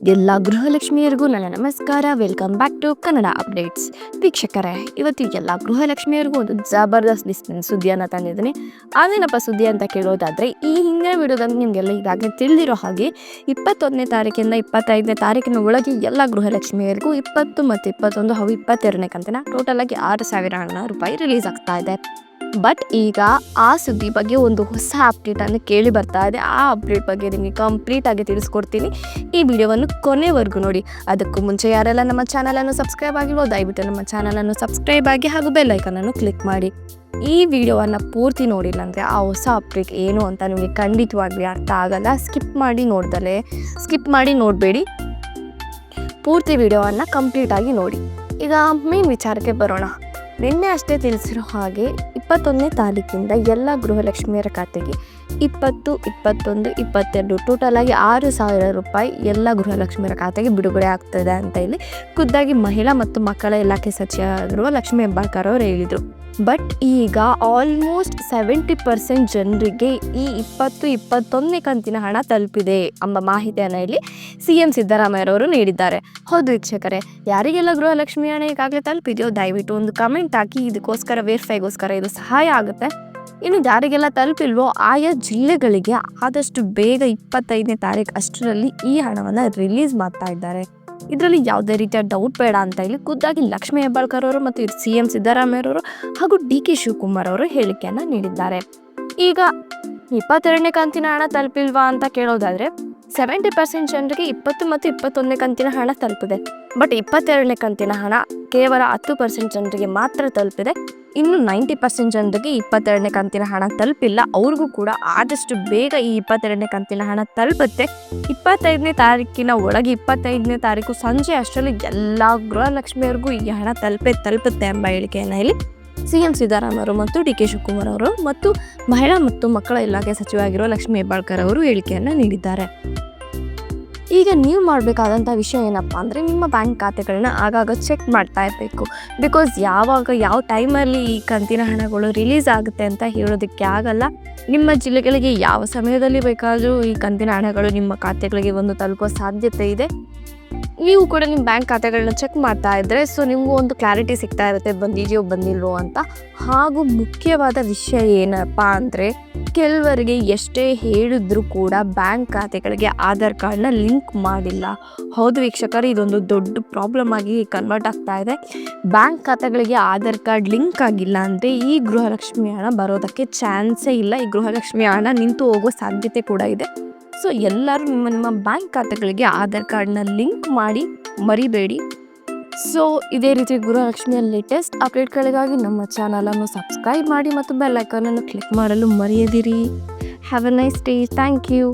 ಎಲ್ಲ ಗೃಹಲಕ್ಷ್ಮಿಯರಿಗೂ ನನ್ನ ನಮಸ್ಕಾರ. Welcome back to Kannada updates. ವೀಕ್ಷಕರೇ, ಇವತ್ತು ಎಲ್ಲ ಗೃಹಲಕ್ಷ್ಮಿಯರಿಗೂ ಒಂದು ಜಬರ್ದಸ್ತ್ ಸುದ್ದಿಯನ್ನು ತಂದಿದ್ದೀನಿ. ಅದೇನಪ್ಪ ಸುದ್ದಿ ಅಂತ ಕೇಳೋದಾದರೆ, ಈ ಹಿಂದಿನ ವಿಡಿಯೋದಲ್ಲಿ ನಿಮಗೆಲ್ಲ ಈಗಾಗಲೇ ತಿಳಿದಿರೋ ಹಾಗೆ 21ನೇ ತಾರೀಕಿಂದ 25ನೇ ತಾರೀಕಿನ ಒಳಗೆ ಎಲ್ಲ ಗೃಹಲಕ್ಷ್ಮಿಯರಿಗೂ 20 ಮತ್ತು 21 ಹಾಗೂ 22ನೇ ಕಂತಿನ ಟೋಟಲ್ ಆಗಿ 6,000 ರೂಪಾಯಿ ರಿಲೀಸ್ ಆಗ್ತಾ ಇದೆ. ಬಟ್ ಈಗ ಆ ಸುದ್ದಿ ಬಗ್ಗೆ ಒಂದು ಹೊಸ ಅಪ್ಡೇಟನ್ನು ಕೇಳಿ ಬರ್ತಾ ಇದೆ. ಆ ಅಪ್ಡೇಟ್ ಬಗ್ಗೆ ನಿಮಗೆ ಕಂಪ್ಲೀಟಾಗಿ ತಿಳಿಸ್ಕೊಡ್ತೀನಿ. ಈ ವಿಡಿಯೋವನ್ನು ಕೊನೆವರೆಗೂ ನೋಡಿ. ಅದಕ್ಕೂ ಮುಂಚೆ ಯಾರೆಲ್ಲ ನಮ್ಮ ಚಾನಲನ್ನು ಸಬ್ಸ್ಕ್ರೈಬ್ ಆಗಿಲ್ವೋ ದಯವಿಟ್ಟು ನಮ್ಮ ಚಾನಲನ್ನು ಸಬ್ಸ್ಕ್ರೈಬ್ ಆಗಿ ಹಾಗೂ ಬೆಲ್ ಐಕನನ್ನು ಕ್ಲಿಕ್ ಮಾಡಿ. ಈ ವಿಡಿಯೋವನ್ನು ಪೂರ್ತಿ ನೋಡಿಲ್ಲ ಅಂದರೆ ಆ ಹೊಸ ಅಪ್ಡೇಟ್ ಏನು ಅಂತ ನಿಮಗೆ ಖಂಡಿತವಾಗ್ಲಿ ಅರ್ಥ ಆಗಲ್ಲ. ಸ್ಕಿಪ್ ಮಾಡಿ ನೋಡಬೇಡಿ. ಪೂರ್ತಿ ವಿಡಿಯೋವನ್ನು ಕಂಪ್ಲೀಟಾಗಿ ನೋಡಿ. ಈಗ ಮೇನ್ ವಿಚಾರಕ್ಕೆ ಬರೋಣ. ನಿನ್ನೆ ಅಷ್ಟೇ ತಿಳಿಸಿರೋ ಹಾಗೆ 21ನೇ ತಾರೀಕಿಂದ ಎಲ್ಲ ಗೃಹಲಕ್ಷ್ಮಿಯರ ಖಾತೆಗೆ 20, 21, 22 ಟೋಟಲ್ ಆಗಿ 6,000 ರೂಪಾಯಿ ಎಲ್ಲ ಗೃಹಲಕ್ಷ್ಮಿಯರ ಖಾತೆಗೆ ಬಿಡುಗಡೆ ಆಗ್ತದೆ ಅಂತ ಇಲ್ಲಿ ಖುದ್ದಾಗಿ ಮಹಿಳಾ ಮತ್ತು ಮಕ್ಕಳ ಇಲಾಖೆ ಸಚಿವರಾಗಿರುವ ಲಕ್ಷ್ಮೀ ಹೆಬ್ಬಾಳ್ಕರ್ ಅವರು ಹೇಳಿದರು. ಬಟ್ ಈಗ ಆಲ್ಮೋಸ್ಟ್ 70% ಜನರಿಗೆ ಈ 20, 21ನೇ ಕಂತಿನ ಹಣ ತಲುಪಿದೆ ಎಂಬ ಮಾಹಿತಿಯನ್ನು ಇಲ್ಲಿ CM ಸಿದ್ದರಾಮಯ್ಯರವರು ನೀಡಿದ್ದಾರೆ. ಹೌದು ವೀಕ್ಷಕರೇ, ಯಾರಿಗೆಲ್ಲ ಗೃಹಲಕ್ಷ್ಮಿ ಹಣ ಈಗಾಗಲೇ ತಲುಪಿದೆಯೋ ದಯವಿಟ್ಟು ಒಂದು ಕಮೆಂಟ್ ಹಾಕಿ. ಇದಕ್ಕೋಸ್ಕರ ವೆರಿಫೈಗೋಸ್ಕರ ಇದು ಸಹಾಯ ಆಗುತ್ತೆ. ಇನ್ನು ಯಾರಿಗೆಲ್ಲ ತಲುಪಿಲ್ವೋ ಆಯಾ ಜಿಲ್ಲೆಗಳಿಗೆ ಆದಷ್ಟು ಬೇಗ 25ನೇ ತಾರೀಕು ಅಷ್ಟರಲ್ಲಿ ಈ ಹಣವನ್ನು ರಿಲೀಸ್ ಮಾಡ್ತಾ ಇದ್ದಾರೆ. ಇದರಲ್ಲಿ ಯಾವುದೇ ರೀತಿಯ ಡೌಟ್ ಬೇಡ ಅಂತ ಇಲ್ಲಿ ಖುದ್ದಾಗಿ ಲಕ್ಷ್ಮೀ ಹೆಬ್ಬಾಳ್ಕರ್ ಅವರು ಮತ್ತು CM ಸಿದ್ದರಾಮಯ್ಯರವರು ಹಾಗೂ DK ಶಿವಕುಮಾರ್ ಅವರು ಹೇಳಿಕೆಯನ್ನು ನೀಡಿದ್ದಾರೆ. ಈಗ 22ನೇ ಕಂತಿನ ಹಣ ತಲುಪಿಲ್ವಾ ಅಂತ ಕೇಳೋದಾದರೆ 70% ಜನರಿಗೆ 20 ಮತ್ತು 21ನೇ ಕಂತಿನ ಹಣ ತಲುಪಿದೆ. ಬಟ್ 22ನೇ ಕಂತಿನ ಹಣ ಕೇವಲ 10% ಜನರಿಗೆ ಮಾತ್ರ ತಲುಪಿದೆ. ಇನ್ನು 90% ಜನರಿಗೆ 22ನೇ ಕಂತಿನ ಹಣ ತಲುಪಿಲ್ಲ. ಅವ್ರಿಗೂ ಕೂಡ ಆದಷ್ಟು ಬೇಗ ಈ 22ನೇ ಕಂತಿನ ಹಣ ತಲುಪುತ್ತೆ. 25ನೇ ತಾರೀಕಿನ ಒಳಗೆ 25ನೇ ತಾರೀಕು ಸಂಜೆ ಅಷ್ಟರಲ್ಲಿ ಎಲ್ಲ ಗೃಹಲಕ್ಷ್ಮಿಯರಿಗೂ ಈ ಹಣ ತಲುಪುತ್ತೆ ಎಂಬ ಹೇಳಿಕೆಯನ್ನು ಇಲ್ಲಿ CM ಸಿದ್ದರಾಮಯ್ಯವರು ಮತ್ತು DK ಶಿವಕುಮಾರ್ ಅವರು ಮತ್ತು ಮಹಿಳಾ ಮತ್ತು ಮಕ್ಕಳ ಇಲಾಖೆ ಸಚಿವರಾಗಿರುವ ಲಕ್ಷ್ಮೀ ಹೆಬ್ಬಾಳ್ಕರ್ ಅವರು ಹೇಳಿಕೆಯನ್ನು ನೀಡಿದ್ದಾರೆ. ಈಗ ನೀವು ಮಾಡಬೇಕಾದಂಥ ವಿಷಯ ಏನಪ್ಪ ಅಂದರೆ, ನಿಮ್ಮ ಬ್ಯಾಂಕ್ ಖಾತೆಗಳನ್ನ ಆಗಾಗ ಚೆಕ್ ಮಾಡ್ತಾ ಇರಬೇಕು. ಬಿಕಾಸ್ ಯಾವ ಟೈಮಲ್ಲಿ ಈ ಕಂತಿನ ಹಣಗಳು ರಿಲೀಸ್ ಆಗುತ್ತೆ ಅಂತ ಹೇಳೋದಕ್ಕೆ ಆಗಲ್ಲ. ನಿಮ್ಮ ಜಿಲ್ಲೆಗಳಿಗೆ ಯಾವ ಸಮಯದಲ್ಲಿ ಬೇಕಾದರೂ ಈ ಕಂತಿನ ಹಣಗಳು ನಿಮ್ಮ ಖಾತೆಗಳಿಗೆ ತಲುಪೋ ಸಾಧ್ಯತೆ ಇದೆ. ನೀವು ಕೂಡ ನಿಮ್ಮ ಬ್ಯಾಂಕ್ ಖಾತೆಗಳನ್ನ ಚೆಕ್ ಮಾಡ್ತಾ ಇದ್ದರೆ ನಿಮಗೂ ಒಂದು ಕ್ಲಾರಿಟಿ ಸಿಗ್ತಾ ಇರುತ್ತೆ, ಬಂದಿದೆಯೋ ಬಂದಿಲ್ವೋ ಅಂತ. ಹಾಗೂ ಮುಖ್ಯವಾದ ವಿಷಯ ಏನಪ್ಪ ಅಂದರೆ, ಕೆಲವರಿಗೆ ಎಷ್ಟೇ ಹೇಳಿದ್ರೂ ಕೂಡ ಬ್ಯಾಂಕ್ ಖಾತೆಗಳಿಗೆ ಆಧಾರ್ ಕಾರ್ಡ್ನ ಲಿಂಕ್ ಮಾಡಿಲ್ಲ. ಹೌದು ವೀಕ್ಷಕರು, ಇದೊಂದು ದೊಡ್ಡ ಪ್ರಾಬ್ಲಮ್ ಆಗಿ ಕನ್ವರ್ಟ್ ಆಗ್ತಾ ಇದೆ. ಬ್ಯಾಂಕ್ ಖಾತೆಗಳಿಗೆ ಆಧಾರ್ ಕಾರ್ಡ್ ಲಿಂಕ್ ಆಗಿಲ್ಲ ಅಂದರೆ ಈ ಗೃಹಲಕ್ಷ್ಮಿ ಹಣ ಬರೋದಕ್ಕೆ ಚಾನ್ಸೇ ಇಲ್ಲ. ಈ ಗೃಹಲಕ್ಷ್ಮಿ ಹಣ ನಿಂತು ಹೋಗೋ ಸಾಧ್ಯತೆ ಕೂಡ ಇದೆ. ಎಲ್ಲರೂ ನಿಮ್ಮ ಬ್ಯಾಂಕ್ ಖಾತೆಗಳಿಗೆ ಆಧಾರ್ ಕಾರ್ಡ್ನ ಲಿಂಕ್ ಮಾಡಿ ಮರಿಬೇಡಿ. ಇದೇ ರೀತಿ ಗೃಹಲಕ್ಷ್ಮಿಯ ಲೇಟೆಸ್ಟ್ ಅಪ್ಡೇಟ್ಗಳಿಗಾಗಿ ನಮ್ಮ ಚಾನಲನ್ನು ಸಬ್ಸ್ಕ್ರೈಬ್ ಮಾಡಿ ಮತ್ತು ಬೆಲ್ ಐಕಾನನ್ನು ಕ್ಲಿಕ್ ಮಾಡಲು ಮರೆಯದಿರಿ. Have a nice day. Thank you.